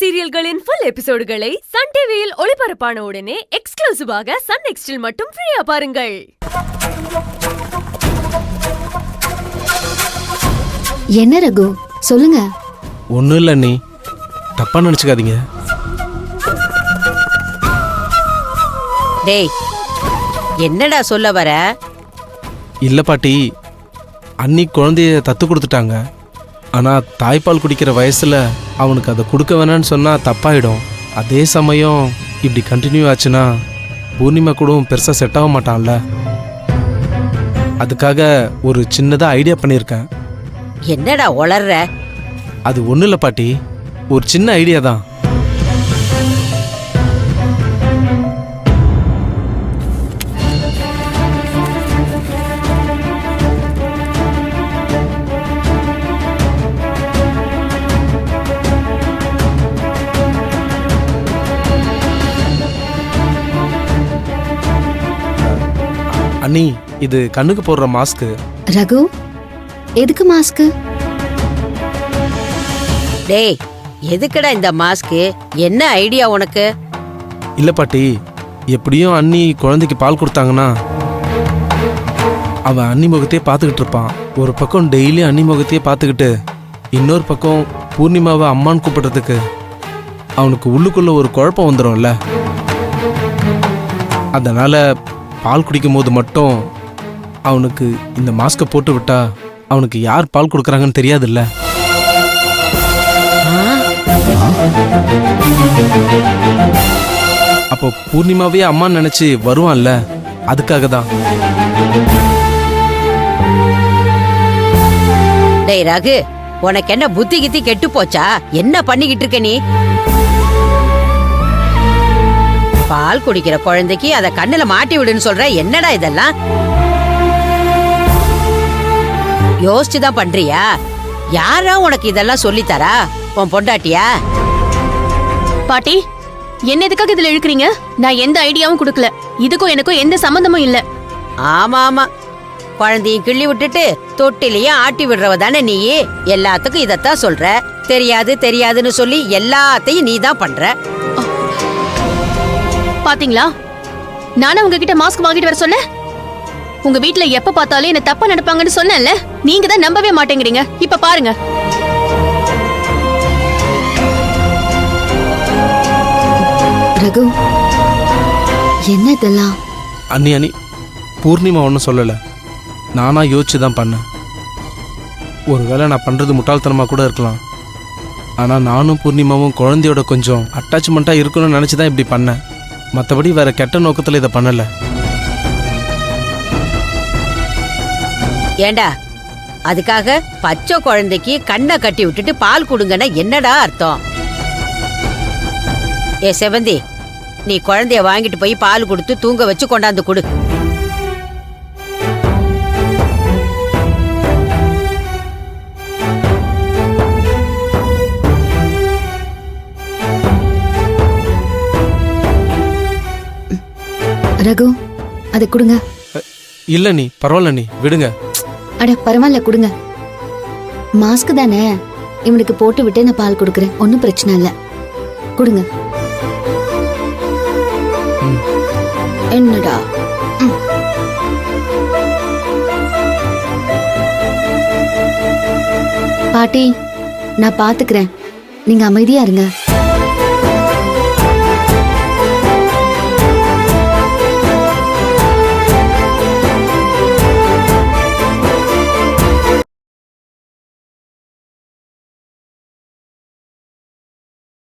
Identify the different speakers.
Speaker 1: சீரியல்களின் full எபிசோடுகளை Sun டிவியில் ஒளிபரப்பான உடனே எக்ஸ்க்ளூசிவாக சன் நெக்ஸ்டில் மட்டும் ஃப்ரீயா பாருங்கள்.
Speaker 2: என்ன ரகு சொல்லுங்க.
Speaker 3: ஒன்றும் இல்லை நீ தப்பா நினச்சிக்காதீங்க.
Speaker 4: டேய் என்னடா சொல்ல வர?
Speaker 3: இல்லை பாட்டி, அன்னி குழந்தைய தத்து கொடுத்துட்டாங்க. ஆனால் தாய்ப்பால் குடிக்கிற வயசில் அவனுக்கு அதை கொடுக்க வேணான்னு சொன்னால் தப்பாயிடும். அதே சமயம் இப்படி கண்டினியூ ஆச்சுன்னா பூர்ணிமா கூட பெருசாக செட் ஆக மாட்டான்ல. அதுக்காக ஒரு சின்னதாக ஐடியா பண்ணியிருக்கேன்.
Speaker 4: என்னடா உளர்ற?
Speaker 3: அது ஒன்றும் இல்லை பாட்டி, ஒரு சின்ன ஐடியா தான். அண்ணி, இது கண்ணுக்கு போடுற மாஸ்க்கு.
Speaker 2: ரகு எதுக்கு மாஸ்க்?
Speaker 4: டேய் எதுக்குடா இந்த மாஸ்க்? என்ன ஐடியா உனக்கு?
Speaker 3: இல்லை பாட்டி, எப்படியும் அண்ணி குழந்தைக்கு பால் கொடுத்தாங்கன்னா அவன் அண்ணி முகத்தையே பார்த்துக்கிட்டு இருப்பான். ஒரு பக்கம் டெய்லி அண்ணி முகத்தையே பார்த்துக்கிட்டு இன்னொரு பக்கம் பூர்ணிமாவை அம்மான்னு கூப்பிடுறதுக்கு அவனுக்கு உள்ளுக்குள்ள ஒரு குழப்பம் வந்துடும்ல. அதனால பால் குடிக்கும் போது மட்டும் அவனுக்கு இந்த மாஸ்கை போட்டு விட்டா அவனுக்கு யார் பால் கொடுக்குறாங்கன்னு தெரியாதுல்ல. அப்போ பூர்ணிமாவே அம்மான்னு நினைச்சு வருவான்ல, அதுக்காக தான்.
Speaker 4: டேய் ரகு, உனக்கு என்ன புத்தி கித்தி கெட்டு போச்சா? என்ன பண்ணிக்கிட்டு இருக்க நீ? பால் குடிக்கிற குழந்தைக்கு அத கண்ணுல மாட்டி விடுன்னு சொல்ற. என்னடா இதெல்லாம்? யோசிச்சுதான் பண்றியா? யாரா உனக்கு இதெல்லாம் சொல்லித்தரா? உன் பொண்டாட்டியா?
Speaker 5: பாட்டி, என்ன எதுக்காக இதுல இழுக்கிறீங்க? நான் எந்த ஐடியாவும் கொடுக்கல. இதுக்கும் எனக்கும் எந்த சம்பந்தமும் இல்ல.
Speaker 4: ஆமா ஆமா, குழந்தையும் கிள்ளி விட்டுட்டு தொட்டிலையும் ஆட்டி விடுறவ தானே நீ. எல்லாத்துக்கும் இதத்தான் சொல்ற. தெரியாது தெரியாதுன்னு சொல்லி எல்லாத்தையும் நீ தான் பண்ற.
Speaker 5: பாத்தீங்களா, நானும் உங்ககிட்ட மாஸ்க் வாங்கிட்டு வர சொன்னேன். உங்க வீட்ல எப்ப பார்த்தாலும் என்ன தப்பா நினைப்பாங்கன்னு சொன்னேன்ல. நீங்க தான் நம்பவே மாட்டேங்கிறீங்க. இப்ப பாருங்க.
Speaker 2: ரகு என்ன இதெல்லாம்?
Speaker 3: அண்ணி அண்ணி, பூர்ணிமா ஒன்றும் சொல்லலை, நானா யோசிச்சு தான் பண்ணேன். ஒருவேளை நான் பண்ணுறது முட்டாள்தனமாக கூட இருக்கலாம். ஆனால் நானும் பூர்ணிமாவும் குழந்தையோட கொஞ்சம் அட்டாச்மெண்ட்டாக இருக்கணும்னு நினச்சி தான் இப்படி பண்ணேன். மற்றபடி வேற கெட்ட நோக்கத்தில் இதை பண்ணலை.
Speaker 4: ஏண்டா, அதுக்காக பச்சை குழந்தைக்கு கண்ணை கட்டி விட்டுட்டு பால் கொடுங்கன்னா என்னடா அர்த்தம்? ஏ செவந்தி, நீ குழந்தைய வாங்கிட்டு போய் பால் கொடுத்து தூங்க வச்சு கொண்டாந்து கொடு.
Speaker 2: ரகு அதை கொடுங்க.
Speaker 3: இல்லை நீ பரவாயில்ல, நீ விடுங்க.
Speaker 2: அட பரவாயில்ல, கொடுங்க. மாஸ்க் தானே, இவனுக்கு போட்டு விட்டு நான் பால் கொடுக்குறேன். ஒன்றும் பிரச்சனை இல்லை, கொடுங்க. என்னடா பாட்டி, நான் பாத்துக்கிறேன், நீங்க அமைதியா இருங்க.